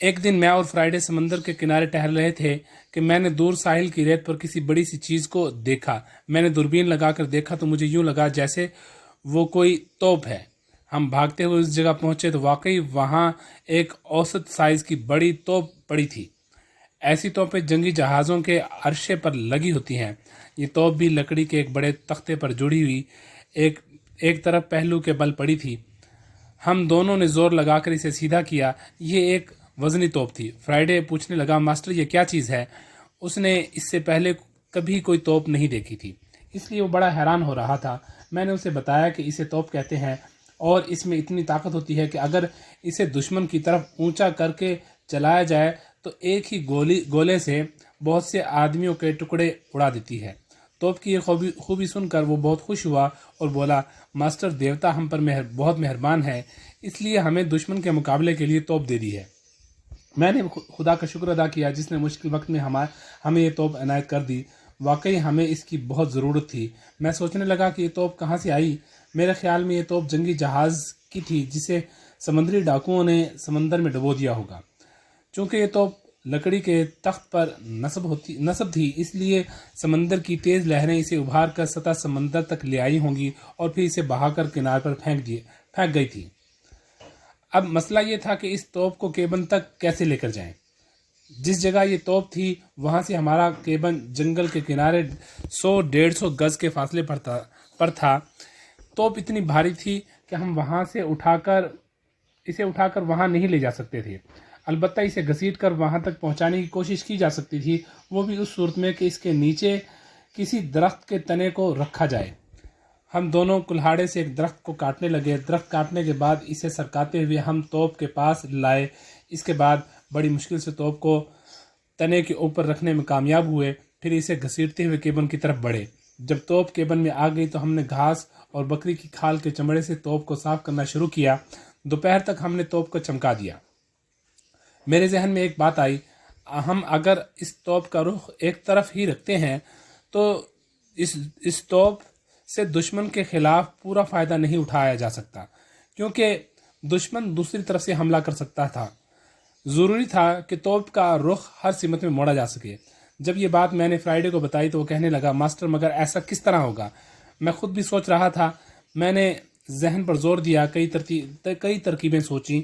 ایک دن میں اور فرائیڈے سمندر کے کنارے ٹہل رہے تھے کہ میں نے دور ساحل کی ریت پر کسی بڑی سی چیز کو دیکھا. میں نے دوربین لگا کر دیکھا تو مجھے یوں لگا جیسے وہ کوئی توپ ہے. ہم بھاگتے ہوئے اس جگہ پہنچے تو واقعی وہاں ایک اوسط سائز کی بڑی توپ پڑی تھی. ایسی توپیں جنگی جہازوں کے عرشے پر لگی ہوتی ہیں. یہ توپ بھی لکڑی کے ایک بڑے تختے پر جڑی ہوئی ایک طرف پہلو کے بل پڑی تھی. ہم دونوں نے زور لگا کر اسے سیدھا کیا. یہ ایک وزنی توپ تھی. فرائیڈے پوچھنے لگا ماسٹر یہ کیا چیز ہے؟ اس نے اس سے پہلے کبھی کوئی توپ نہیں دیکھی تھی، اس لیے وہ بڑا حیران ہو رہا تھا. میں نے اسے بتایا کہ اسے توپ کہتے ہیں اور اس میں اتنی طاقت ہوتی ہے کہ اگر اسے دشمن کی طرف اونچا کر کے چلایا جائے تو ایک ہی گولے سے بہت سے آدمیوں کے ٹکڑے اڑا دیتی ہے. توپ کی یہ خوبی سن کر وہ بہت خوش ہوا اور بولا ماسٹر دیوتا ہم پر بہت مہربان ہے، اس لیے ہمیں دشمن کے مقابلے کے لیے توپ دے دی ہے. میں نے خدا کا شکر ادا کیا جس نے مشکل وقت میں ہمیں یہ توپ عنایت کر دی. واقعی ہمیں اس کی بہت ضرورت تھی. میں سوچنے لگا کہ یہ توپ کہاں سے آئی. میرے خیال میں یہ توپ جنگی جہاز کی تھی جسے سمندری ڈاکوؤں نے سمندر میں ڈبو دیا ہوگا. چونکہ یہ توپ لکڑی کے تخت پر نصب تھی اس لیے سمندر کی تیز لہریں اسے ابھار کر سطح سمندر تک لے آئی ہوں گی اور پھر اسے بہا کر کنارے پر پھینک گئی تھی. اب مسئلہ یہ تھا کہ اس توپ کو کیبن تک کیسے لے کر جائیں. جس جگہ یہ توپ تھی وہاں سے ہمارا کیبن جنگل کے کنارے 100-150 گز کے فاصلے پر تھا. توپ اتنی بھاری تھی کہ ہم اسے اٹھا کر وہاں نہیں لے جا سکتے تھے. البتہ اسے گھسیٹ کر وہاں تک پہنچانے کی کوشش کی جا سکتی تھی، وہ بھی اس صورت میں کہ اس کے نیچے کسی درخت کے تنے کو رکھا جائے. ہم دونوں کلہاڑے سے ایک درخت کو کاٹنے لگے. درخت کاٹنے کے بعد اسے سرکاتے ہوئے ہم توپ کے پاس لائے. اس کے بعد بڑی مشکل سے توپ کو تنے کے اوپر رکھنے میں کامیاب ہوئے. پھر اسے گھسیٹتے ہوئے کیبن کی طرف بڑھے. جب توپ کیبن میں آ گئی تو ہم نے گھاس اور بکری کی کھال کے چمڑے سے توپ کو صاف کرنا شروع کیا. دوپہر تک ہم نے توپ کو چمکا دیا. میرے ذہن میں ایک بات آئی، ہم اگر اس توپ کا رخ ایک طرف ہی رکھتے ہیں تو اس توپ سے دشمن کے خلاف پورا فائدہ نہیں اٹھایا جا سکتا، کیونکہ دشمن دوسری طرف سے حملہ کر سکتا تھا. ضروری تھا کہ توپ کا رخ ہر سمت میں موڑا جا سکے. جب یہ بات میں نے فرائیڈے کو بتائی تو وہ کہنے لگا ماسٹر مگر ایسا کس طرح ہوگا؟ میں خود بھی سوچ رہا تھا. میں نے ذہن پر زور دیا، کئی ترکیبیں سوچیں.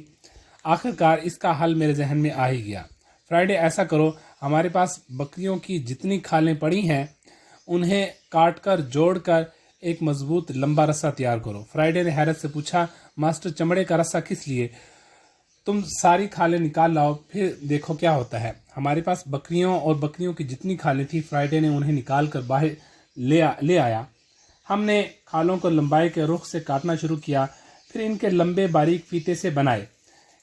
آخرکار اس کا حل میرے ذہن میں آ ہی گیا. فرائیڈے ایسا کرو، ہمارے پاس بکریوں کی جتنی کھالیں پڑی ہیں انہیں کاٹ کر جوڑ کر ایک مضبوط لمبا رسہ تیار کرو. فرائیڈے نے حیرت سے پوچھا ماسٹر چمڑے کا رسہ کس لیے؟ تم ساری کھالیں نکال لاؤ پھر دیکھو کیا ہوتا ہے. ہمارے پاس بکریوں کی جتنی کھالیں تھیں فرائیڈے نے انہیں نکال کر باہر لے آیا. ہم نے کھالوں کو لمبائی کے رخ سے کاٹنا شروع کیا، پھر ان کے لمبے باریک فیتے سے بنائے.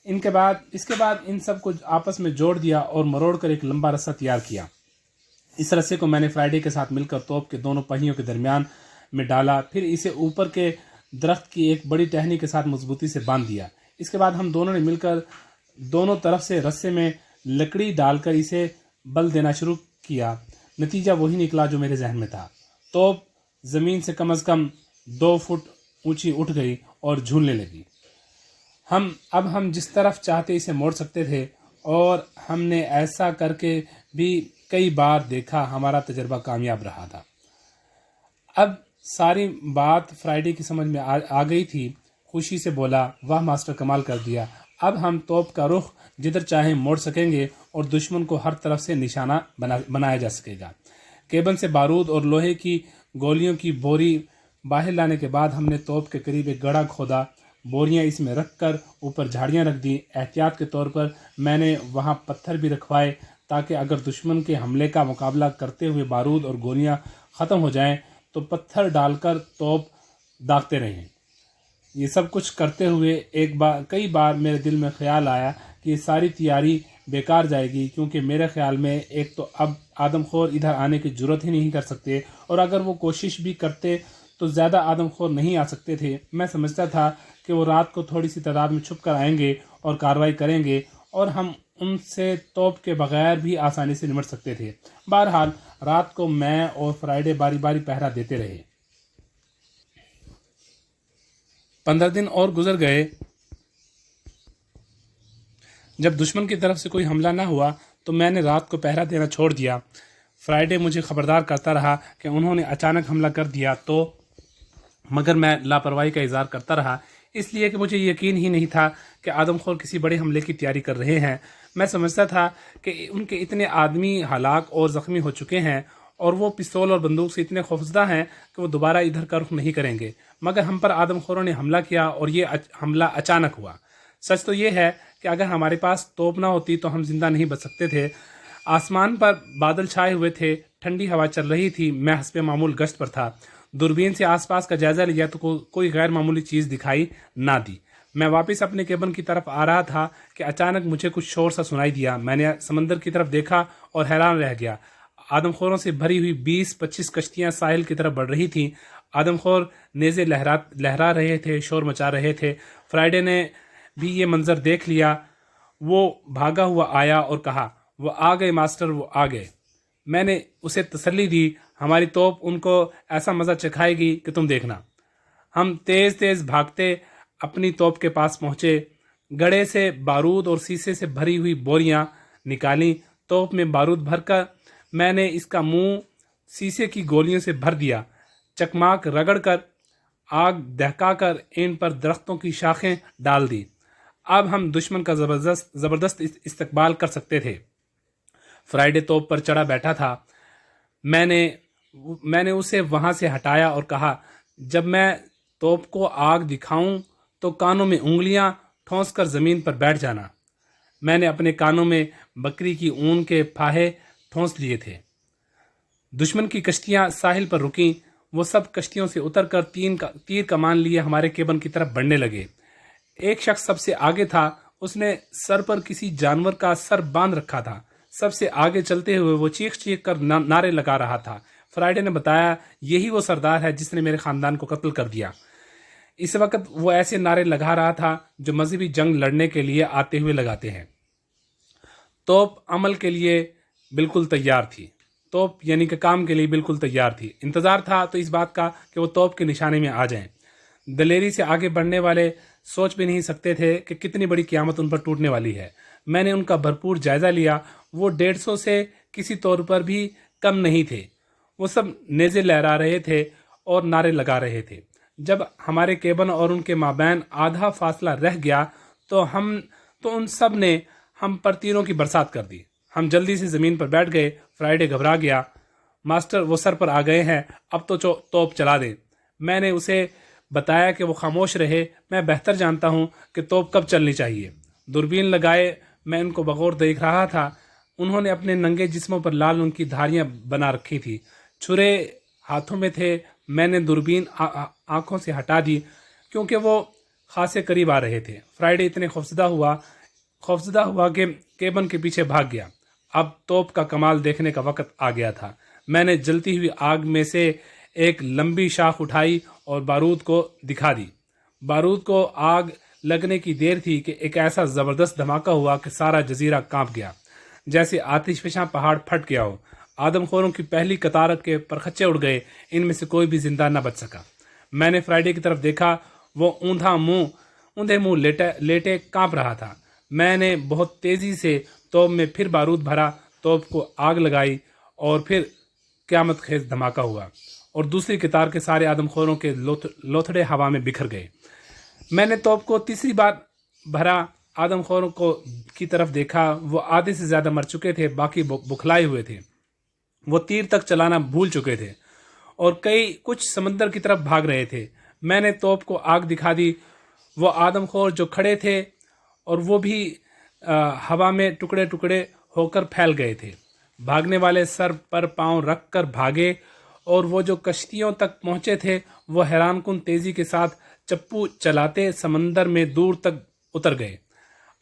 اس کے بعد ان سب کو آپس میں جوڑ دیا اور مروڑ کر ایک لمبا رسہ تیار کیا. اس رسے کو میں نے فرائیڈے کے ساتھ مل کر توپ کے دونوں پہیوں کے درمیان میں ڈالا، پھر اسے اوپر کے درخت کی ایک بڑی ٹہنی کے ساتھ مضبوطی سے باندھ دیا. اس کے بعد ہم دونوں نے مل کر دونوں طرف سے رسے میں لکڑی ڈال کر اسے بل دینا شروع کیا. نتیجہ وہی نکلا جو میرے ذہن میں تھا. توپ زمین سے کم از کم 2 فٹ اونچی اٹھ گئی اور جھولنے لگی. اب ہم جس طرف چاہتے اسے موڑ سکتے تھے اور ہم نے ایسا کر کے بھی کئی بار دیکھا. ہمارا تجربہ کامیاب رہا تھا. اب ساری بات فرائیڈے کی سمجھ میں آ گئی تھی. خوشی سے بولا واہ ماسٹر کمال کر دیا. اب ہم توپ کا رخ جدھر چاہیں موڑ سکیں گے اور دشمن کو ہر طرف سے نشانہ بنایا جا سکے گا. کیبن سے بارود اور لوہے کی گولیوں کی بوری باہر لانے کے بعد ہم نے توپ کے قریب ایک گڑھا کھودا. بوریاں اس میں رکھ کر اوپر جھاڑیاں رکھ دیں. احتیاط کے طور پر میں نے وہاں پتھر بھی رکھوائے تاکہ اگر دشمن کے حملے کا مقابلہ کرتے ہوئے بارود اور گولیاں ختم ہو جائیں تو پتھر ڈال کر توپ داغتے رہیں. یہ سب کچھ کرتے ہوئے کئی بار میرے دل میں خیال آیا کہ یہ ساری تیاری بیکار جائے گی، کیونکہ میرے خیال میں ایک تو اب آدم خور ادھر آنے کی جرات ہی نہیں کر سکتے، اور اگر وہ کوشش بھی کرتے تو زیادہ آدم خور نہیں آ سکتے تھے. میں سمجھتا تھا کہ وہ رات کو تھوڑی سی تعداد میں چھپ کر آئیں گے اور کارروائی کریں گے اور ہم ان سے توپ کے بغیر بھی آسانی سے نمٹ سکتے تھے. بہرحال رات کو میں اور فرائیڈے باری باری پہرا دیتے رہے. 15 دن اور گزر گئے. جب دشمن کی طرف سے کوئی حملہ نہ ہوا تو میں نے رات کو پہرا دینا چھوڑ دیا۔ فرائیڈے مجھے خبردار کرتا رہا کہ انہوں نے اچانک حملہ کر دیا مگر میں لاپرواہی کا اظہار کرتا رہا، اس لیے کہ مجھے یقین ہی نہیں تھا کہ آدم خور کسی بڑے حملے کی تیاری کر رہے ہیں۔ میں سمجھتا تھا کہ ان کے اتنے آدمی ہلاک اور زخمی ہو چکے ہیں اور وہ پستول اور بندوق سے اتنے خوفزدہ ہیں کہ وہ دوبارہ ادھر کا رخ نہیں کریں گے، مگر ہم پر آدم خوروں نے حملہ کیا اور یہ حملہ اچانک ہوا۔ سچ تو یہ ہے کہ اگر ہمارے پاس توپ نہ ہوتی تو ہم زندہ نہیں بچ سکتے تھے۔ آسمان پر بادل چھائے ہوئے تھے، ٹھنڈی ہوا چل رہی تھی، میں حسب معمول گشت پر تھا۔ دوربین سے آس پاس کا جائزہ لیا تو کوئی غیر معمولی چیز دکھائی نہ دی۔ میں واپس اپنے کیبن کی طرف آ رہا تھا کہ اچانک مجھے کچھ شور سا سنائی دیا۔ میں نے سمندر کی طرف دیکھا اور حیران رہ گیا۔ آدم خوروں سے بھری ہوئی 20-25 کشتیاں ساحل کی طرف بڑھ رہی تھیں۔ آدم خور نیزے لہرا رہے تھے، شور مچا رہے تھے۔ فرائیڈے نے بھی یہ منظر دیکھ لیا۔ وہ بھاگا ہوا آیا اور کہا، وہ آ گئے ماسٹر، وہ آ گئے۔ میں نے اسے تسلی دی، ہماری توپ ان کو ایسا مزہ چکھائے گی کہ تم دیکھنا۔ ہم تیز تیز بھاگتے اپنی توپ کے پاس پہنچے، گڑھے سے بارود اور سیسے سے بھری ہوئی بوریاں نکالیں۔ توپ میں بارود بھر کر میں نے اس کا منہ سیسے کی گولیوں سے بھر دیا، چکماک رگڑ کر آگ دہکا کر ان پر درختوں کی شاخیں ڈال دی۔ اب ہم دشمن کا زبردست استقبال کر سکتے تھے۔ فرائیڈے توپ پر چڑھا بیٹھا تھا۔ میں نے اسے وہاں سے ہٹایا اور کہا، جب میں توپ کو آگ دکھاؤں تو کانوں میں انگلیاں ٹھونس کر زمین پر بیٹھ جانا۔ میں نے اپنے کانوں میں بکری کی اون کے پھاہے ٹھونس لیے تھے۔ دشمن کی کشتیاں ساحل پر رکیں، وہ سب کشتیوں سے اتر کر تیر کمان لیے ہمارے کیبن کی طرف بڑھنے لگے۔ ایک شخص سب سے آگے تھا، اس نے سر پر کسی جانور کا سر باندھ رکھا تھا۔ سب سے آگے چلتے ہوئے وہ چیخ کر نعرے لگا رہا تھا۔ فرائیڈے نے بتایا، یہی وہ سردار ہے جس نے میرے خاندان کو قتل کر دیا۔ اس وقت وہ ایسے نعرے لگا رہا تھا جو مذہبی جنگ لڑنے کے لیے آتے ہوئے لگاتے ہیں۔ توپ عمل کے لیے بالکل تیار تھی، توپ یعنی کہ کام کے لیے بالکل تیار تھی۔ انتظار تھا تو اس بات کا کہ وہ توپ کے نشانے میں آ جائیں۔ دلیری سے آگے بڑھنے والے سوچ بھی نہیں سکتے تھے کہ کتنی بڑی قیامت ان پر ٹوٹنے والی ہے۔ میں نے ان کا بھرپور جائزہ لیا۔ وہ 150 سے کسی طور پر بھی کم نہیں تھے۔ وہ سب نیزے لہرا رہے تھے اور نعرے لگا رہے تھے۔ جب ہمارے کیبن اور ان کے مابین آدھا فاصلہ رہ گیا تو ان سب نے ہم پر تیروں کی برسات کر دی۔ ہم جلدی سے زمین پر بیٹھ گئے۔ فرائیڈے گھبرا گیا، ماسٹر وہ سر پر آ گئے ہیں، اب تو توپ چلا دیں۔ میں نے اسے بتایا کہ وہ خاموش رہے، میں بہتر جانتا ہوں کہ توپ کب چلنی چاہیے۔ دوربین لگائے میں ان کو بغور دیکھ رہا تھا۔ انہوں نے اپنے ننگے جسموں پر لال ان کی دھاریاں بنا رکھی تھی، چھرے ہاتھوں میں تھے۔ میں نے دوربین آنکھوں سے ہٹا دی کیونکہ وہ خاصے قریب آ رہے تھے۔ فرائیڈے اتنے خوفزدہ ہوا کہ کیبن کے پیچھے بھاگ گیا۔ اب توپ کا کمال دیکھنے کا وقت آ گیا تھا۔ میں نے جلتی ہوئی آگ میں سے ایک لمبی شاخ اٹھائی اور بارود کو دکھا دی۔ بارود کو آگ لگنے کی دیر تھی کہ ایک ایسا زبردست دھماکہ ہوا کہ سارا جزیرہ کانپ گیا، جیسے آتش فشاں پہاڑ پھٹ گیا ہو۔ آدم خوروں کی پہلی قطار کے پرخچے اڑ گئے، ان میں سے کوئی بھی زندہ نہ بچ سکا۔ میں نے فرائیڈے کی طرف دیکھا، وہ اوندھے منہ لیٹے کانپ رہا تھا۔ میں نے بہت تیزی سے توپ میں پھر بارود بھرا، توپ کو آگ لگائی اور پھر قیامت خیز دھماکہ ہوا اور دوسری قطار کے سارے آدم خوروں کے لوتھڑے ہوا میں بکھر گئے۔ میں نے توپ کو تیسری بار بھرا، آدم خوروں کی طرف دیکھا، وہ آدھے سے زیادہ مر چکے تھے، باقی بکھلائے ہوئے تھے۔ وہ تیر تک چلانا بھول چکے تھے اور کچھ سمندر کی طرف بھاگ رہے تھے۔ میں نے توپ کو آگ دکھا دی۔ وہ آدم خور جو کھڑے تھے اور وہ بھی ہوا میں ٹکڑے ٹکڑے ہو کر پھیل گئے تھے۔ بھاگنے والے سر پر پاؤں رکھ کر بھاگے اور وہ جو کشتیوں تک پہنچے تھے وہ حیران کن تیزی کے ساتھ چپو چلاتے سمندر میں دور تک اتر گئے۔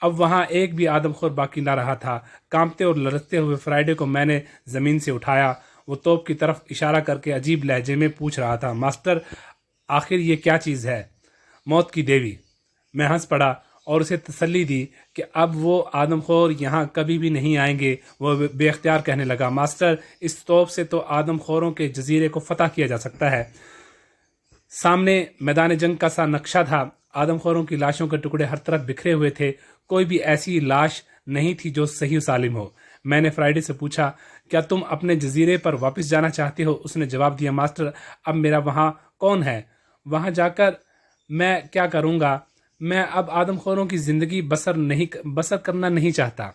اب وہاں ایک بھی آدم خور باقی نہ رہا تھا۔ کانپتے اور لرزتے ہوئے فرائیڈے کو میں نے زمین سے اٹھایا۔ وہ توپ کی طرف اشارہ کر کے عجیب لہجے میں پوچھ رہا تھا، ماسٹر آخر یہ کیا چیز ہے؟ موت کی دیوی۔ میں ہنس پڑا اور اسے تسلی دی کہ اب وہ آدم خور یہاں کبھی بھی نہیں آئیں گے۔ وہ بے اختیار کہنے لگا، ماسٹر اس توپ سے تو آدم خوروں کے جزیرے کو فتح کیا جا سکتا ہے۔ سامنے میدان جنگ کا سا نقشہ تھا۔ آدم خوروں کی لاشوں کے ٹکڑے ہر طرف بکھرے ہوئے تھے، کوئی بھی ایسی لاش نہیں تھی جو صحیح و سالم ہو۔ میں نے فرائیڈے سے پوچھا، کیا تم اپنے جزیرے پر واپس جانا چاہتے ہو؟ اس نے جواب دیا، ماسٹر اب میرا وہاں کون ہے؟ وہاں جا کر میں کیا کروں گا؟ میں اب آدم خوروں کی زندگی بسر کرنا نہیں چاہتا۔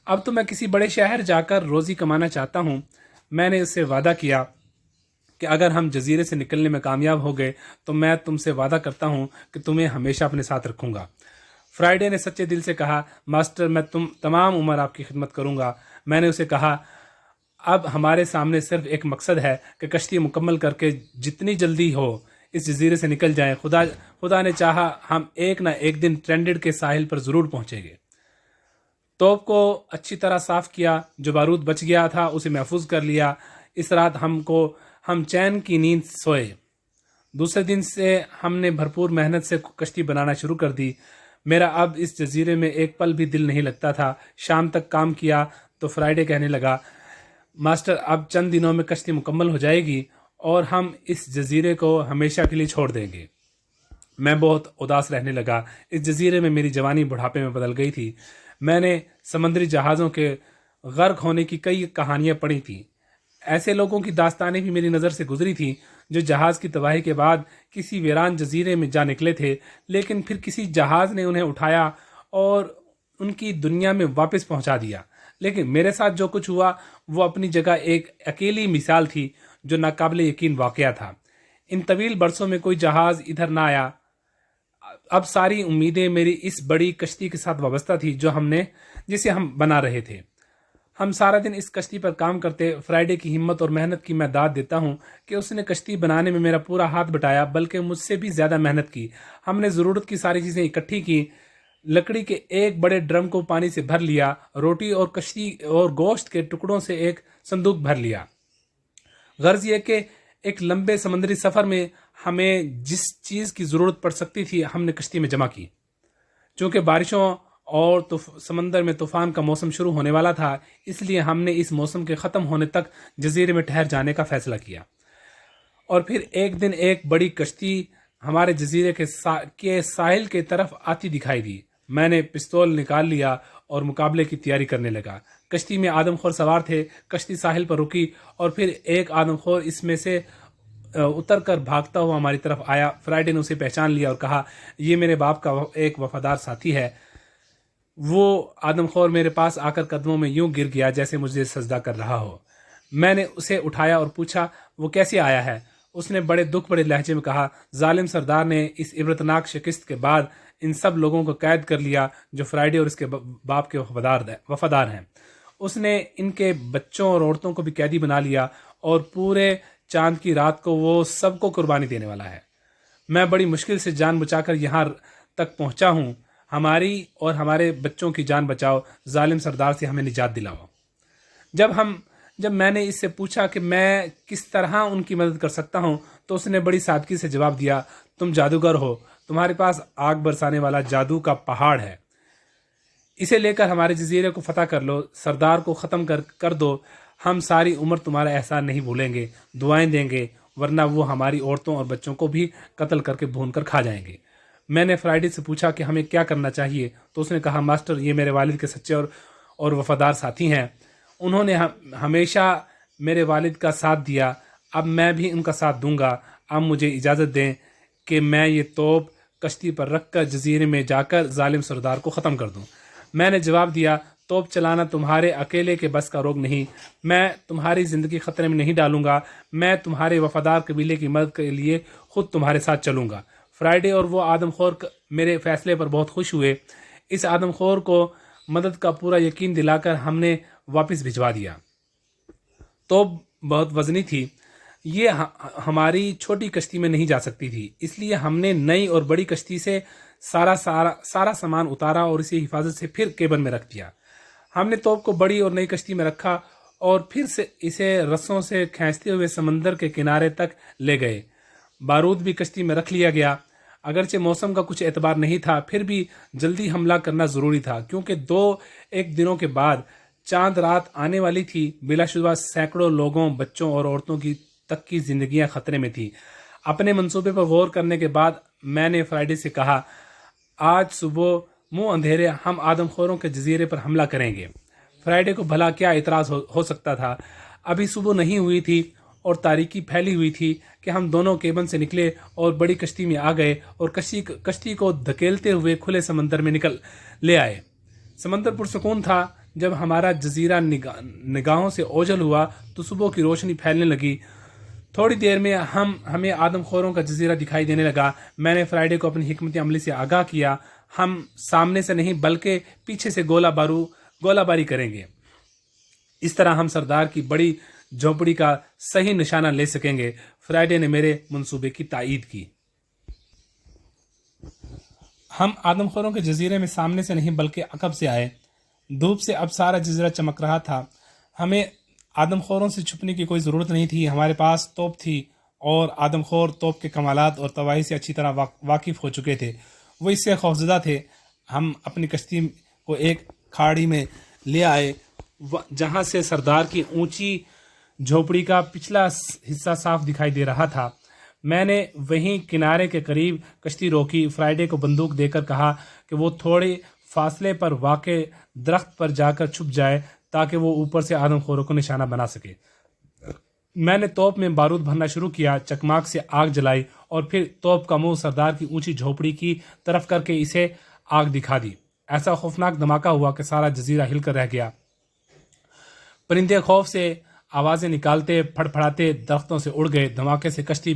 اب تو میں کسی بڑے شہر جا کر روزی کمانا چاہتا ہوں۔ میں نے اس سے وعدہ کیا کہ اگر ہم جزیرے سے نکلنے میں کامیاب ہو گئے تو میں تم سے وعدہ کرتا ہوں کہ تمہیں ہمیشہ اپنے ساتھ رکھوں گا۔ فرائیڈے نے سچے دل سے کہا، ماسٹر میں تمام عمر آپ کی خدمت کروں گا۔ میں نے اسے کہا، اب ہمارے سامنے صرف ایک مقصد ہے کہ کشتی مکمل کر کے جتنی جلدی ہو اس جزیرے سے نکل جائیں۔ خدا نے چاہا ہم ایک نہ ایک دن ٹرینڈڈ کے ساحل پر ضرور پہنچیں گے۔ توپ کو اچھی طرح صاف کیا، جو بارود بچ گیا تھا اسے محفوظ کر لیا۔ اس رات ہم چین کی نیند سوئے۔ دوسرے دن سے ہم نے بھرپور محنت سے کشتی بنانا شروع کر دی۔ میرا اب اس جزیرے میں ایک پل بھی دل نہیں لگتا تھا۔ شام تک کام کیا تو فرائیڈے کہنے لگا، ماسٹر اب چند دنوں میں کشتی مکمل ہو جائے گی اور ہم اس جزیرے کو ہمیشہ کے لیے چھوڑ دیں گے۔ میں بہت اداس رہنے لگا۔ اس جزیرے میں میری جوانی بڑھاپے میں بدل گئی تھی۔ میں نے سمندری جہازوں کے غرق ہونے کی کئی کہانیاں پڑھی تھیں۔ ایسے لوگوں کی داستانیں بھی میری نظر سے گزری تھیں جو جہاز کی تباہی کے بعد کسی ویران جزیرے میں جا نکلے تھے، لیکن پھر کسی جہاز نے انہیں اٹھایا اور ان کی دنیا میں واپس پہنچا دیا۔ لیکن میرے ساتھ جو کچھ ہوا وہ اپنی جگہ ایک اکیلی مثال تھی جو ناقابل یقین واقعہ تھا۔ ان طویل برسوں میں کوئی جہاز ادھر نہ آیا۔ اب ساری امیدیں میری اس بڑی کشتی کے ساتھ وابستہ تھی جسے ہم بنا رہے تھے۔ ہم سارا دن اس کشتی پر کام کرتے۔ فرائیڈے کی ہمت اور محنت کی میں داد دیتا ہوں کہ اس نے کشتی بنانے میں میرا پورا ہاتھ بٹایا، بلکہ مجھ سے بھی زیادہ محنت کی۔ ہم نے ضرورت کی ساری چیزیں اکٹھی کی، لکڑی کے ایک بڑے ڈرم کو پانی سے بھر لیا، روٹی اور کشتی اور گوشت کے ٹکڑوں سے ایک صندوق بھر لیا۔ غرض یہ کہ ایک لمبے سمندری سفر میں ہمیں جس چیز کی ضرورت پڑ سکتی تھی ہم نے کشتی میں جمع کی۔ چونکہ بارشوں اور سمندر میں طوفان کا موسم شروع ہونے والا تھا، اس لیے ہم نے اس موسم کے ختم ہونے تک جزیرے میں ٹھہر جانے کا فیصلہ کیا۔ اور پھر ایک دن ایک بڑی کشتی ہمارے جزیرے کے ساحل کے طرف آتی دکھائی دی۔ میں نے پستول نکال لیا اور مقابلے کی تیاری کرنے لگا۔ کشتی میں آدم خور سوار تھے۔ کشتی ساحل پر رکی اور پھر ایک آدم خور اس میں سے اتر کر بھاگتا ہوا ہماری طرف آیا۔ فرائیڈے نے اسے پہچان لیا اور کہا، یہ میرے باپ کا ایک وفادار ساتھی ہے۔ وہ آدم خور میرے پاس آ کر قدموں میں یوں گر گیا جیسے مجھے سجدہ کر رہا ہو۔ میں نے اسے اٹھایا اور پوچھا، وہ کیسے آیا ہے؟ اس نے بڑے دکھ بڑے لہجے میں کہا، ظالم سردار نے اس عبرتناک شکست کے بعد ان سب لوگوں کو قید کر لیا جو فرائیڈے اور اس کے باپ کے وفادار ہیں۔ اس نے ان کے بچوں اور عورتوں کو بھی قیدی بنا لیا اور پورے چاند کی رات کو وہ سب کو قربانی دینے والا ہے۔ میں بڑی مشکل سے جان بچا کر یہاں تک پہنچا ہوں۔ ہماری اور ہمارے بچوں کی جان بچاؤ، ظالم سردار سے ہمیں نجات دلاؤ۔ جب میں نے اس سے پوچھا کہ میں کس طرح ان کی مدد کر سکتا ہوں تو اس نے بڑی سادگی سے جواب دیا، تم جادوگر ہو، تمہارے پاس آگ برسانے والا جادو کا پہاڑ ہے، اسے لے کر ہمارے جزیرے کو فتح کر لو، سردار کو ختم کر دو، ہم ساری عمر تمہارا احسان نہیں بھولیں گے، دعائیں دیں گے، ورنہ وہ ہماری عورتوں اور بچوں کو بھی قتل کر کے بھون کر کھا جائیں گے۔ میں نے فرائیڈے سے پوچھا کہ ہمیں کیا کرنا چاہیے تو اس نے کہا، ماسٹر یہ میرے والد کے سچے اور وفادار ساتھی ہیں، انہوں نے ہمیشہ میرے والد کا ساتھ دیا، اب میں بھی ان کا ساتھ دوں گا۔ اب مجھے اجازت دیں کہ میں یہ توپ کشتی پر رکھ کر جزیرے میں جا کر ظالم سردار کو ختم کر دوں۔ میں نے جواب دیا، توپ چلانا تمہارے اکیلے کے بس کا روگ نہیں، میں تمہاری زندگی خطرے میں نہیں ڈالوں گا، میں تمہارے وفادار قبیلے کی مدد کے لیے خود تمہارے ساتھ چلوں گا۔ فرائیڈے اور وہ آدم خور میرے فیصلے پر بہت خوش ہوئے۔ اس آدم خور کو مدد کا پورا یقین دلا کر ہم نے واپس بھجوا دیا۔ توپ بہت وزنی تھی، یہ ہماری چھوٹی کشتی میں نہیں جا سکتی تھی، اس لیے ہم نے نئی اور بڑی کشتی سے سارا سامان اتارا اور اسے حفاظت سے پھر کیبن میں رکھ دیا۔ ہم نے توپ کو بڑی اور نئی کشتی میں رکھا اور پھر سے اسے رسوں سے کھینچتے ہوئے سمندر کے کنارے تک لے گئے۔ بارود بھی کشتی میں رکھ لیا گیا۔ اگرچہ موسم کا کچھ اعتبار نہیں تھا، پھر بھی جلدی حملہ کرنا ضروری تھا، کیونکہ 2-1 دنوں کے بعد چاند رات آنے والی تھی۔ بلا شبہ سینکڑوں لوگوں، بچوں اور عورتوں تک کی زندگیاں خطرے میں تھی۔ اپنے منصوبے پر غور کرنے کے بعد میں نے فرائیڈے سے کہا آج صبح منہ اندھیرے ہم آدم خوروں کے جزیرے پر حملہ کریں گے۔ فرائیڈے کو بھلا کیا اعتراض ہو سکتا تھا؟ ابھی صبح نہیں ہوئی تھی اور تاریکی پھیلی ہوئی تھی کہ ہم دونوں کیبن سے نکلے اور بڑی کشتی میں آ گئے اور کشتی کو دھکیلتے ہوئے کھلے سمندر میں لے آئے۔ سمندر پرسکون تھا۔ جب ہمارا جزیرہ نگاہوں سے اوجھل ہوا تو صبح کی روشنی پھیلنے لگی۔ تھوڑی دیر میں ہمیں آدم خوروں کا جزیرہ دکھائی دینے لگا۔ میں نے فرائیڈے کو اپنی حکمت عملی سے آگاہ کیا، ہم سامنے سے نہیں بلکہ پیچھے سے گولہ باری کریں گے۔ اس طرح ہم سردار کی بڑی جھونپڑی کا صحیح نشانہ لے سکیں گے۔ فرائیڈے نے میرے منصوبے کی تائید کی۔ ہم آدم خوروں کے جزیرے میں سامنے سے نہیں بلکہ عقب سے آئے۔ دھوپ سے اب سارا جزیرہ چمک رہا تھا۔ ہمیں آدم خوروں سے چھپنے کی کوئی ضرورت نہیں تھی۔ ہمارے پاس توپ تھی اور آدم خور توپ کے کمالات اور تباہی سے اچھی طرح واقف ہو چکے تھے۔ وہ اس سے خوفزدہ تھے۔ ہم اپنی کشتی کو ایک کھاڑی میں لے آئے جہاں سے سردار کی اونچی جھوپڑی کا پچھلا حصہ صاف دکھائی دے رہا تھا۔ میں نے وہیں کنارے کے قریب کشتی روکی۔ فرائیڈے کو بندوق دے کر کہا کہ وہ تھوڑے فاصلے پر واقع درخت پر جا کر چھپ جائے تاکہ وہ اوپر سے آدم خوروں کو نشانہ بنا سکے۔ میں نے توپ میں بارود بھرنا شروع کیا، چکماک سے آگ جلائی اور پھر توپ کا منہ سردار کی اونچی جھوپڑی کی طرف کر کے اسے آگ دکھا دی۔ ایسا خوفناک دھماکہ ہوا کہ سارا جزیرہ ہل کر رہ گیا۔ پرندے خوف سے آوازیں نکالتے پھڑپھڑاتے درختوں سے اڑ گئے۔ دھماکے سے کشتی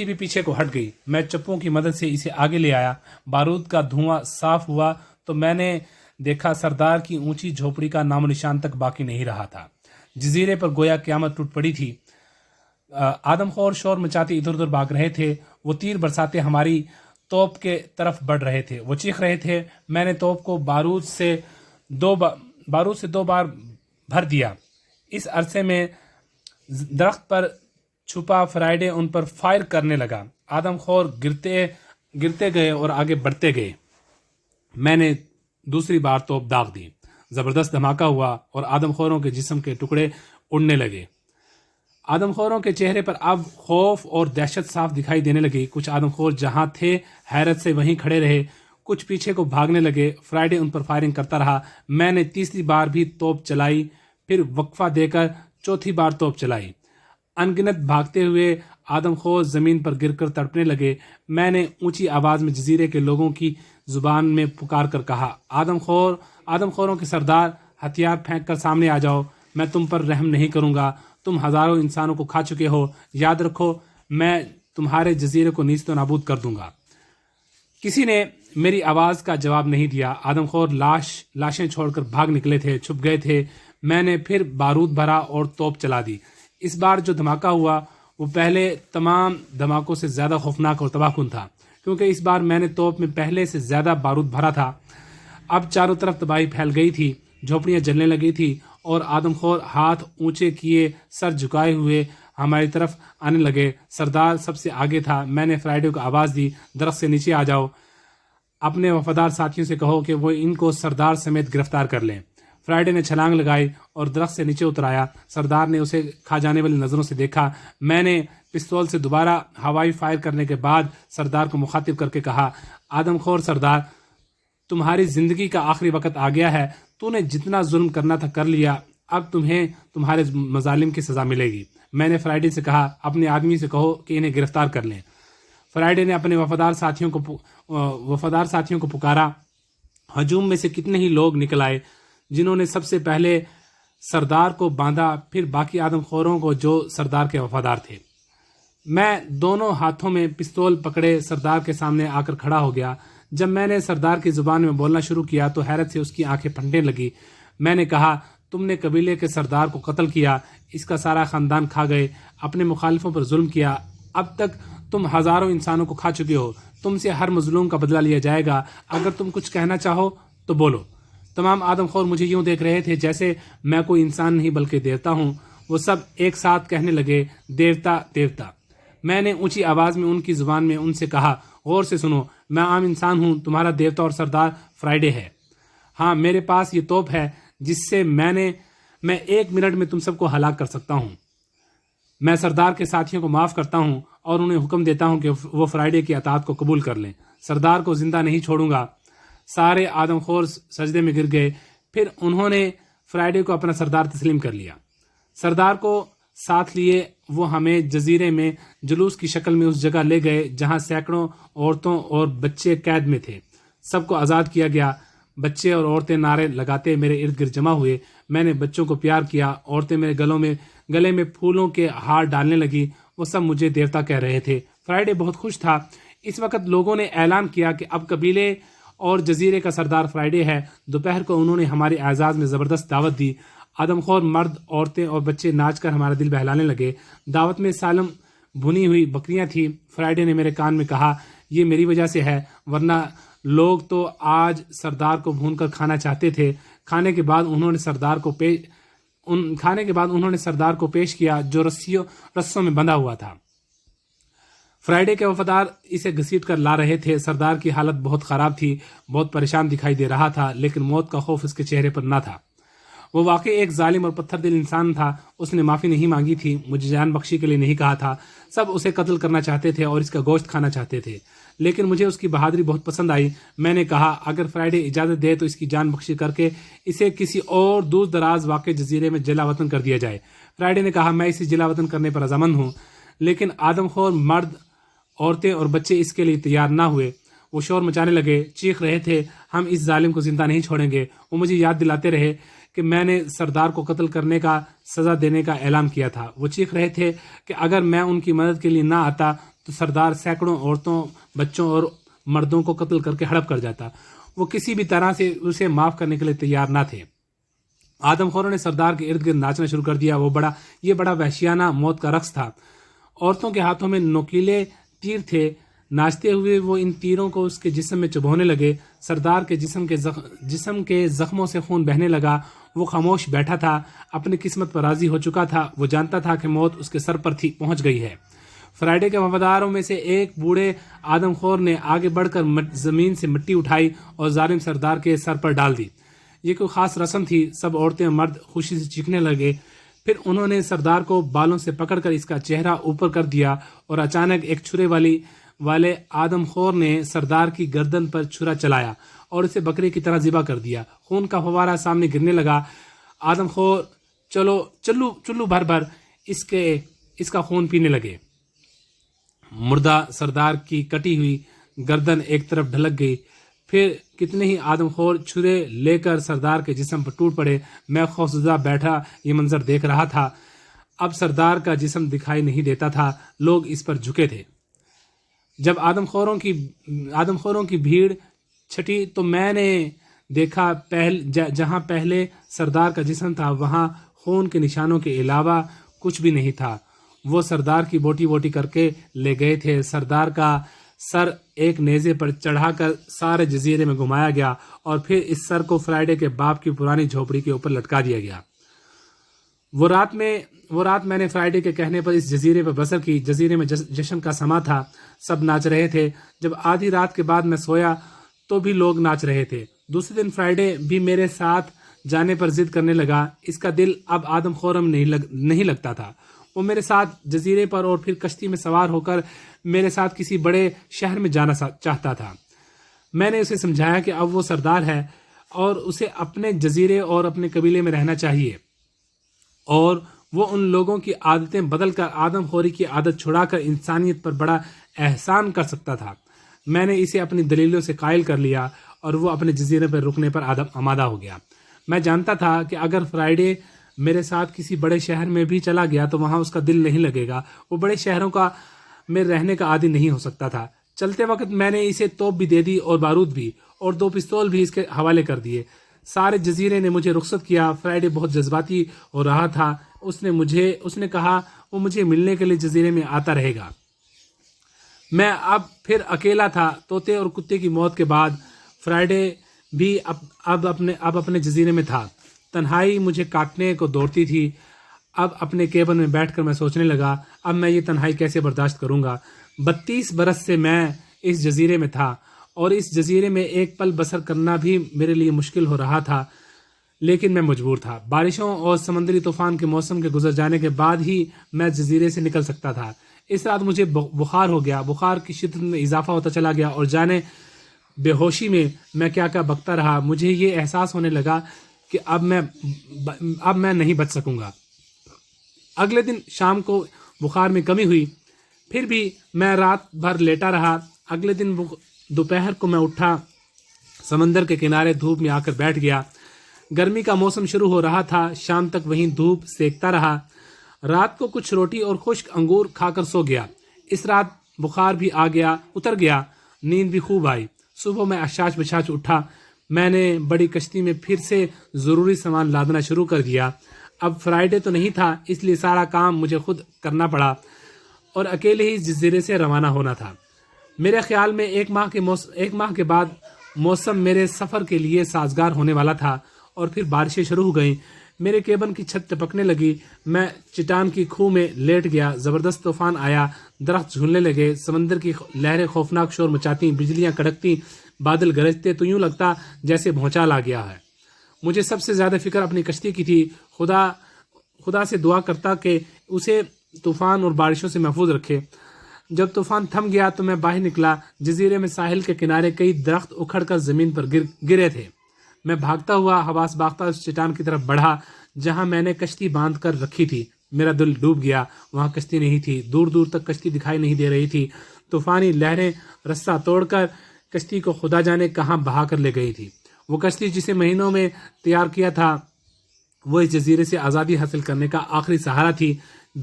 بھی پیچھے کو ہٹ گئی۔ میں چپوں کی مدد سے اسے آگے لے آیا۔ بارود کا دھواں صاف ہوا تو میں نے دیکھا سردار کی اونچی جھوپڑی کا نام و نشان تک باقی نہیں رہا تھا۔ جزیرے پر گویا قیامت ٹوٹ پڑی تھی۔ آدم خور شور مچاتے ادھر ادھر بھاگ رہے تھے۔ وہ تیر برساتے ہماری توپ کے طرف بڑھ رہے تھے۔ وہ چیخ رہے تھے۔ میں نے توپ کو بارود سے دو بار بھر دیا۔ اس عرصے میں درخت پر چھپا فرائیڈے ان پر فائر کرنے لگا۔ آدم خور گرتے گئے اور آگے بڑھتے گئے۔ میں نے دوسری بار توپ داغ دی۔ زبردست دھماکہ ہوا اور آدم خوروں کے جسم کے ٹکڑے اڑنے لگے۔ آدم خوروں کے چہرے پر اب خوف اور دہشت صاف دکھائی دینے لگی۔ کچھ آدم خور جہاں تھے حیرت سے وہیں کھڑے رہے، کچھ پیچھے کو بھاگنے لگے۔ فرائیڈے ان پر فائرنگ کرتا رہا۔ میں نے تیسری بار بھی توپ چلائی، پھر وقفہ دے کر چوتھی بار توپ چلائی۔ ان گنت بھاگتے ہوئے آدم خور زمین پر گر کر تڑپنے لگے۔ میں نے اونچی آواز میں جزیرے کے لوگوں کی زبان میں پکار کر کہا، آدم خوروں کے سردار، ہتھیار پھینک کر سامنے آ جاؤ، میں تم پر رحم نہیں کروں گا۔ تم ہزاروں انسانوں کو کھا چکے ہو، یاد رکھو میں تمہارے جزیرے کو نیست و نابود کر دوں گا۔ کسی نے میری آواز کا جواب نہیں دیا۔ آدم خور لاشیں چھوڑ کر بھاگ نکلے تھے، چھپ گئے تھے۔ میں نے پھر بارود بھرا اور توپ چلا دی۔ اس بار جو دھماکہ ہوا وہ پہلے تمام دھماکوں سے زیادہ خوفناک اور تباہ کن تھا، کیونکہ اس بار میں نے توپ میں پہلے سے زیادہ بارود بھرا تھا۔ اب چاروں طرف تباہی پھیل گئی تھی، جھوپڑیاں جلنے لگی تھی اور آدم خور ہاتھ اونچے کیے سر جھکائے ہوئے ہماری طرف آنے لگے۔ سردار سب سے آگے تھا۔ میں نے فرائیڈے کو آواز دی، درخت سے نیچے آ جاؤ، اپنے وفادار ساتھیوں سے کہو کہ وہ ان کو سردار سمیت گرفتار کر لیں۔ فرائیڈے نے چھلانگ لگائی اور درخت سے نیچے اتر آیا۔ سردار نے اسے کھا جانے والی نظروں سے دیکھا۔ میں نے پستول سے دوبارہ ہوائی فائر کرنے کے بعد سردار کو مخاطب کر کے کہا، آدم خور سردار، تمہاری زندگی کا آخری وقت آ گیا ہے۔ تو نے جتنا ظلم کرنا تھا کر لیا، اب تمہیں تمہارے مظالم کی سزا ملے گی۔ میں نے فرائیڈے سے کہا، اپنے آدمی سے کہو کہ انہیں گرفتار کر لیں۔ فرائیڈے نے اپنے وفادار ساتھیوں کو پکارا۔ ہجوم میں سے کتنے ہی لوگ نکل آئے، جنہوں نے سب سے پہلے سردار کو باندھا، پھر باقی آدم خوروں کو جو سردار کے وفادار تھے۔ میں دونوں ہاتھوں میں پستول پکڑے سردار کے سامنے آ کر کھڑا ہو گیا۔ جب میں نے سردار کی زبان میں بولنا شروع کیا تو حیرت سے اس کی آنکھیں پھٹنے لگی۔ میں نے کہا، تم نے قبیلے کے سردار کو قتل کیا، اس کا سارا خاندان کھا گئے، اپنے مخالفوں پر ظلم کیا، اب تک تم ہزاروں انسانوں کو کھا چکے ہو، تم سے ہر مظلوم کا بدلہ لیا جائے گا، اگر تم کچھ کہنا چاہو تو بولو۔ تمام آدم خور مجھے یوں دیکھ رہے تھے جیسے میں کوئی انسان نہیں بلکہ دیوتا ہوں۔ وہ سب ایک ساتھ کہنے لگے، دیوتا دیوتا۔ میں نے اونچی آواز میں ان کی زبان میں ان سے کہا، غور سے سنو، میں عام انسان ہوں، تمہارا دیوتا اور سردار فرائیڈے ہے۔ ہاں، میرے پاس یہ توپ ہے جس سے میں 1 منٹ میں تم سب کو ہلاک کر سکتا ہوں۔ میں سردار کے ساتھیوں کو معاف کرتا ہوں اور انہیں حکم دیتا ہوں کہ وہ فرائیڈے کی اطاعت کو قبول کر لیں۔ سردار کو زندہ نہیں چھوڑوں گا۔ سارے آدم خور سجدے میں گر گئے۔ پھر انہوں نے فرائیڈے کو اپنا سردار تسلیم کر لیا۔ سردار کو ساتھ لیے وہ ہمیں جزیرے میں جلوس کی شکل میں اس جگہ لے گئے جہاں سینکڑوں عورتوں اور بچے قید میں تھے۔ سب کو آزاد کیا گیا۔ بچے اور عورتیں نعرے لگاتے میرے ارد گرد جمع ہوئے۔ میں نے بچوں کو پیار کیا۔ عورتیں میرے گلے میں پھولوں کے ہار ڈالنے لگی۔ وہ سب مجھے دیوتا کہہ رہے تھے۔ فرائیڈے بہت خوش تھا۔ اس وقت لوگوں نے اعلان کیا کہ اب قبیلے اور جزیرے کا سردار فرائیڈے ہے۔ دوپہر کو انہوں نے ہمارے اعزاز میں زبردست دعوت دی۔ آدم خور مرد، عورتیں اور بچے ناچ کر ہمارا دل بہلانے لگے۔ دعوت میں سالم بھنی ہوئی بکریاں تھیں۔ فرائیڈے نے میرے کان میں کہا، یہ میری وجہ سے ہے، ورنہ لوگ تو آج سردار کو بھون کر کھانا چاہتے تھے۔ کھانے کے بعد انہوں نے سردار کو پیش کیا جو رسوں میں بندھا ہوا تھا۔ فرائیڈے کے وفادار اسے گھسیٹ کر لا رہے تھے۔ سردار کی حالت بہت خراب تھی، بہت پریشان دکھائی دے رہا تھا، لیکن موت کا خوف اس کے چہرے پر نہ تھا۔ وہ واقعی ایک ظالم اور پتھر دل انسان تھا۔ اس نے معافی نہیں مانگی تھی، مجھے جان بخشی کے لیے نہیں کہا تھا۔ سب اسے قتل کرنا چاہتے تھے اور اس کا گوشت کھانا چاہتے تھے، لیکن مجھے اس کی بہادری بہت پسند آئی۔ میں نے کہا اگر فرائیڈے اجازت دے تو اس کی جان بخشی کر کے اسے کسی اور دور دراز واقع جزیرے میں جلا وطن کر دیا جائے۔ فرائیڈے نے کہا میں اسے جلا وطن کرنے پر رضامند ہوں، لیکن آدم خور مرد، عورتیں اور بچے اس کے لیے تیار نہ ہوئے۔ وہ شور مچانے لگے، چیخ رہے تھے، ہم اس ظالم کو زندہ نہیں چھوڑیں گے۔ وہ مجھے یاد دلاتے رہے کہ میں نے سردار کو قتل کرنے کا سزا دینے کا اعلان کیا تھا۔ وہ چیخ رہے تھے کہ اگر میں ان کی مدد کے لیے نہ آتا تو سردار سینکڑوں عورتوں، بچوں اور مردوں کو قتل کر کے ہڑپ کر جاتا۔ وہ کسی بھی طرح سے اسے معاف کرنے کے لیے تیار نہ تھے۔ آدم خوروں نے سردار کے ارد گرد ناچنا شروع کر دیا۔ یہ بڑا وحشیانہ موت کا رقص تھا۔ عورتوں کے ہاتھوں میں نوکیلے تیر تھے۔ ناچتے ہوئے وہ ان تیروں کو اس کے جسم میں چبھونے لگے۔ سردار کے جسم کے زخموں سے خون بہنے لگا۔ وہ خاموش بیٹھا تھا، اپنی قسمت پر راضی ہو چکا تھا۔ وہ جانتا تھا کہ موت اس کے سر پر پہنچ گئی ہے۔ فرائیڈے کے وفاداروں میں سے ایک بوڑھے آدم خور نے آگے بڑھ کر زمین سے مٹی اٹھائی اور ظالم سردار کے سر پر ڈال دی۔ یہ کوئی خاص رسم تھی۔ سب عورتیں اور مرد خوشی سے چیخنے لگے۔ پھر انہوں نے سردار کو بالوں سے پکڑ کر اس کا چہرہ اوپر کر دیا اور اچانک ایک چھرے والے آدم خور نے سردار کی گردن پر چھرا چلایا اور اسے بکرے کی طرح ذبح کر دیا۔ خون کا فوارہ سامنے گرنے لگا۔ آدم خور چلو بھر اس کا خون پینے لگے۔ مردہ سردار کی کٹی ہوئی گردن ایک طرف ڈھلک گئی۔ پھر کتنے ہی آدم خور چھرے لے کر سردار کے جسم پر ٹوٹ پڑے۔ میں خوفزدہ بیٹھا یہ منظر دیکھ رہا تھا۔ اب سردار کا جسم دکھائی نہیں دیتا تھا، لوگ اس پر جھکے تھے۔ جب آدم خوروں کی بھیڑ چھٹی تو میں نے دیکھا جہاں پہلے سردار کا جسم تھا وہاں خون کے نشانوں کے علاوہ کچھ بھی نہیں تھا۔ وہ سردار کی بوٹی بوٹی کر کے لے گئے تھے۔ سردار کا سر ایک نیزے پر چڑھا کر سارے جزیرے میں گھمایا گیا اور پھر اس سر کو فرائیڈے کے باپ کی پرانی جھوپڑی کے اوپر لٹکا دیا گیا۔ وہ رات میں نے فرائیڈے کے کہنے پر اس جزیرے پر بسر کی۔ جزیرے میں جشن کا سما تھا، سب ناچ رہے تھے۔ جب آدھی رات کے بعد میں سویا تو بھی لوگ ناچ رہے تھے۔ دوسرے دن فرائیڈے بھی میرے ساتھ جانے پر ضد کرنے لگا۔ اس کا دل اب آدم خورم نہیں لگتا تھا۔ وہ میرے ساتھ جزیرے پر اور پھر کشتی میں سوار ہو کر میرے ساتھ کسی بڑے شہر میں جانا چاہتا تھا۔ میں نے اسے سمجھایا کہ اب وہ سردار ہے اور اسے اپنے جزیرے اور اپنے قبیلے میں رہنا چاہیے، اور وہ ان لوگوں کی عادتیں بدل کر آدم خوری کی عادت چھڑا کر انسانیت پر بڑا احسان کر سکتا تھا۔ میں نے اسے اپنی دلیلوں سے قائل کر لیا اور وہ اپنے جزیرے پر رکنے پر آمادہ ہو گیا۔ میں جانتا تھا کہ اگر فرائیڈے میرے ساتھ کسی بڑے شہر میں بھی چلا گیا تو وہاں اس کا دل نہیں لگے گا۔ وہ بڑے شہروں میں رہنے کا عادی نہیں ہو سکتا تھا۔ چلتے وقت میں نے اسے توپ بھی دے دی اور بارود بھی، اور 2 پستول بھی اس کے حوالے کر دیے۔ سارے جزیرے نے مجھے رخصت کیا۔ فرائیڈے بہت جذباتی ہو رہا تھا۔ اس نے کہا وہ مجھے ملنے کے لیے جزیرے میں آتا رہے گا۔ میں اب پھر اکیلا تھا۔ طوطے اور کتے کی موت کے بعد فرائیڈے بھی اب اپنے جزیرے میں تھا۔ تنہائی مجھے کاٹنے کو دوڑتی تھی۔ اب اپنے کیبن میں بیٹھ کر میں سوچنے لگا، اب میں یہ تنہائی کیسے برداشت کروں گا؟ 32 برس سے میں اس جزیرے میں تھا اور اس جزیرے میں ایک پل بسر کرنا بھی میرے لیے مشکل ہو رہا تھا، لیکن میں مجبور تھا۔ بارشوں اور سمندری طوفان کے موسم کے گزر جانے کے بعد ہی میں جزیرے سے نکل سکتا تھا۔ اس رات مجھے بخار ہو گیا، بخار کی شدت میں اضافہ ہوتا چلا گیا اور جانے بے ہوشی میں کیا کیا بکتا رہا۔ مجھے یہ احساس ہونے لگا کہ اب میں نہیں بچ سکوں گا۔ اگلے دن شام کو بخار میں کمی ہوئی، پھر بھی میں رات بھر لیٹا رہا۔ اگلے دن دوپہر کو میں اٹھا، سمندر کے کنارے دھوپ میں آ کر بیٹھ گیا۔ گرمی کا موسم شروع ہو رہا تھا، شام تک وہیں دھوپ سیکتا رہا۔ رات کو کچھ روٹی اور خشک انگور کھا کر سو گیا۔ اس رات بخار بھی اتر گیا، نیند بھی خوب آئی۔ صبح میں اچھاچ بچھاچ اٹھا۔ میں نے بڑی کشتی میں پھر سے ضروری سامان لادنا شروع کر دیا۔ اب فرائیڈے تو نہیں تھا، اس لیے سارا کام مجھے خود کرنا پڑا اور اکیلے ہی جزیرے سے روانہ ہونا تھا۔ میرے خیال میں ایک ماہ کے بعد موسم میرے سفر کے لیے سازگار ہونے والا تھا اور پھر بارشیں شروع ہو گئیں۔ میرے کیبن کی چھت ٹپکنے لگی، میں چٹان کی کھو میں لیٹ گیا۔ زبردست طوفان آیا، درخت جھولنے لگے، سمندر کی لہریں خوفناک شور مچاتی، بجلیاں کڑکتی، بادل گرجتے تو یوں لگتا جیسے بھونچال آ گیا ہے۔ مجھے سب سے زیادہ فکر اپنی کشتی کی تھی۔ خدا سے دعا کرتا کہ اسے طوفان اور بارشوں سے محفوظ رکھے۔ جب طوفان تھم گیا تو میں باہر نکلا۔ جزیرے میں ساحل کے کنارے کئی درخت اکھڑ کر زمین پر گرے تھے۔ میں بھاگتا ہوا حواس باختہ اس چٹان کی طرف بڑھا جہاں میں نے کشتی باندھ کر رکھی تھی۔ میرا دل ڈوب گیا، وہاں کشتی نہیں تھی، دور دور تک کشتی دکھائی نہیں دے رہی تھی۔ طوفانی لہریں رستہ توڑ کر کشتی کو خدا جانے کہاں بہا کر لے گئی تھی۔ وہ کشتی جسے مہینوں میں تیار کیا تھا، وہ اس جزیرے سے آزادی حاصل کرنے کا آخری سہارا تھی،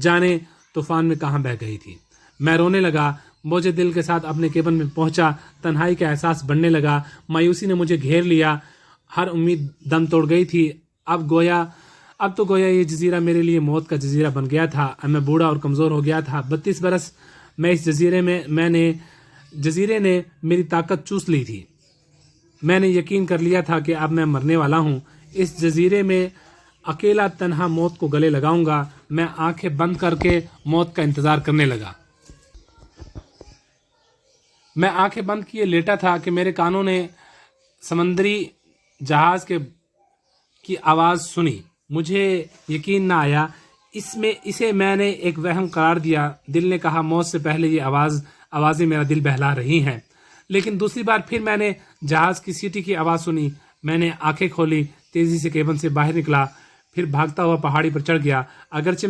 جانے طوفان میں کہاں بہہ گئی تھی۔ میں رونے لگا، بوجھے دل کے ساتھ اپنے کیبن میں پہنچا۔ تنہائی کا احساس بڑھنے لگا، مایوسی نے مجھے گھیر لیا، ہر امید دم توڑ گئی تھی۔ اب تو گویا یہ جزیرہ میرے لیے موت کا جزیرہ بن گیا تھا۔ اب میں بوڑھا اور کمزور ہو گیا تھا۔ 32 برس میں اس جزیرے نے میری طاقت چوس لی تھی۔ میں نے یقین کر لیا تھا کہ اب میں مرنے والا ہوں۔ اس جزیرے میں اکیلا تنہا موت کو گلے لگاؤں گا۔ میں آنکھیں بند کر کے موت کا انتظار کرنے لگا۔ میں آنکھیں بند کیے لیٹا تھا کہ میرے کانوں نے سمندری جہاز کی آواز سنی۔ مجھے یقین نہ آیا، اسے میں نے ایک وہم قرار دیا۔ دل نے کہا موت سے پہلے یہ آوازیں میرا دل بہلا رہی ہیں۔ لیکن دوسری بار پھر میں نے جہاز کی سیٹی کی آواز سنی۔ میں نے آنکھیں کھولی، تیزی سے کیبن سے باہر نکلا، پھر بھاگتا ہوا پہاڑی پر چڑھ گیا۔ اگرچہ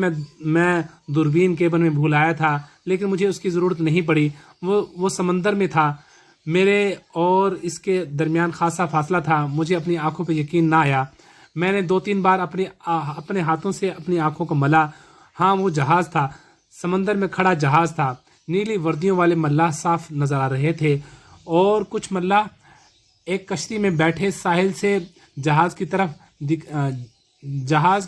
میں دوربین کیبن میں بھول آیا تھا، لیکن مجھے اس کی ضرورت نہیں پڑی۔ وہ سمندر میں تھا، میرے اور اس کے درمیان خاصا فاصلہ تھا۔ مجھے اپنی آنکھوں پہ یقین نہ آیا۔ میں نے 2-3 بار اپنے ہاتھوں سے اپنی آنکھوں کو ملا۔ ہاں، وہ جہاز تھا، سمندر میں کھڑا جہاز تھا۔ نیلی وردیوں والے ملاح صاف نظر آ رہے تھے اور کچھ ملاح ایک کشتی میں بیٹھے ساحل سے جہاز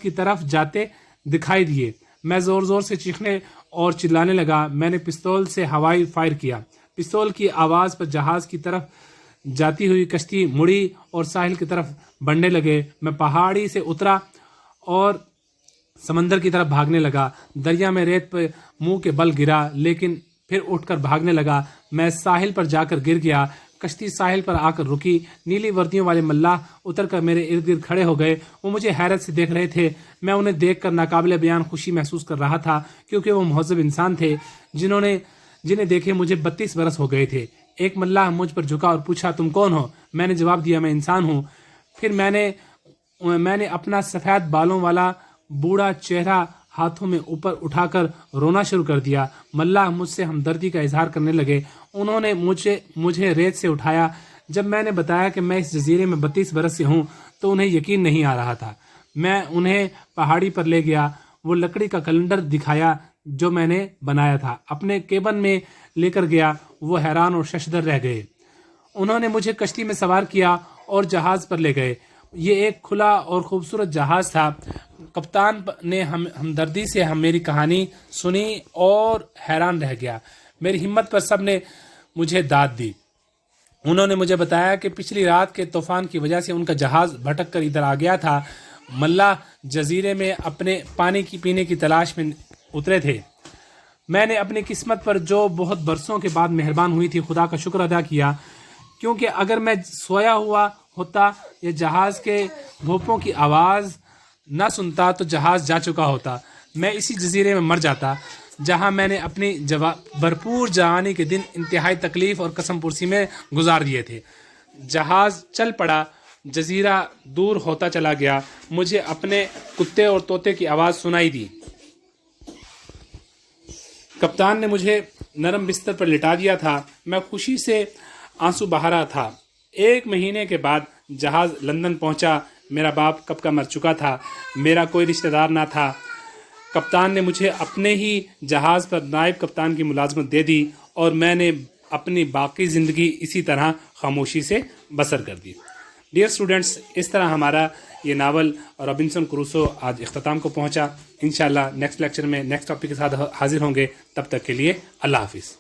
کی طرف جاتے دکھائی دیے۔ میں زور زور سے چیخنے اور چلانے لگا۔ میں نے پستول سے ہوائی فائر کیا۔ پستول کی آواز پر جہاز کی طرف جاتی ہوئی کشتی مڑی اور ساحل کی طرف بڑھنے لگے۔ میں پہاڑی سے اترا اور سمندر کی طرف بھاگنے لگا۔ دریا میں ریت پہ منہ کے بل گرا، لیکن پھر اٹھ کر بھاگنے لگا۔ میں ساحل پر جا کر گر گیا۔ کشتی ساحل پر آ کر رکی۔ نیلی وردیوں والے ملاح اتر کر میرے ارد گرد کھڑے ہو گئے۔ وہ مجھے حیرت سے دیکھ رہے تھے۔ میں انہیں دیکھ کر ناقابل بیان خوشی محسوس کر رہا تھا، کیونکہ وہ مہذب انسان تھے جنہیں دیکھے مجھے 32 برس ہو گئے تھے۔ ایک ملاح مجھ پر جھکا اور پوچھا، تم کون ہو؟ میں نے جواب دیا، میں انسان ہوں۔ پھر میں نے اپنا سفید بالوں والا بوڑھا چہرہ ہاتھوں میں اوپر اٹھا کر رونا شروع کر دیا۔ ملاح مجھ سے ہمدردی کا اظہار کرنے لگے۔ انہوں نے مجھے ریت سے اٹھایا۔ جب میں نے بتایا کہ میں اس جزیرے میں 32 برس سے ہوں تو انہیں یقین نہیں آ رہا تھا۔ میں انہیں پہاڑی پر لے گیا، وہ لکڑی کا کیلنڈر دکھایا جو میں نے بنایا تھا، اپنے کیبن میں لے کر گیا۔ وہ حیران اور ششدر رہ گئے۔ انہوں نے مجھے کشتی میں سوار کیا اور جہاز پر لے گئے۔ یہ ایک کھلا اور خوبصورت جہاز تھا۔ کپتان نے ہمدردی سے میری کہانی سنی اور حیران رہ گیا۔ میری ہمت پر سب نے مجھے داد دی۔ انہوں نے مجھے بتایا کہ پچھلی رات کے طوفان کی وجہ سے ان کا جہاز بھٹک کر ادھر آ گیا تھا۔ ملاح جزیرے میں اپنے پانی کی پینے کی تلاش میں اترے تھے۔ میں نے اپنی قسمت پر جو بہت برسوں کے بعد مہربان ہوئی تھی خدا کا شکر ادا کیا، کیونکہ اگر میں سویا ہوا ہوتا یا جہاز کے بھونپوں کی آواز نہ سنتا تو جہاز جا چکا ہوتا، میں اسی جزیرے میں مر جاتا۔ جہاں میں نے اپنی بھرپور جوانی کے دن انتہائی تکلیف اور قسم پرسی میں گزار دیے تھے۔ جہاز چل پڑا، جزیرہ دور ہوتا چلا گیا، مجھے اپنے کتے اور طوطے کی آواز سنائی دی۔ کپتان نے مجھے نرم بستر پر لٹا دیا تھا، میں خوشی سے آنسو بہا رہا تھا۔ 1 مہینے کے بعد جہاز لندن پہنچا۔ میرا باپ کب کا مر چکا تھا، میرا کوئی رشتہ دار نہ تھا۔ کپتان نے مجھے اپنے ہی جہاز پر نائب کپتان کی ملازمت دے دی اور میں نے اپنی باقی زندگی اسی طرح خاموشی سے بسر کر دی۔ ڈیئر اسٹوڈنٹس، اس طرح ہمارا یہ ناول رابنسن کروسو آج اختتام کو پہنچا۔ انشاءاللہ نیکسٹ لیکچر میں نیکسٹ ٹاپک کے ساتھ حاضر ہوں گے، تب تک کے لیے اللہ حافظ۔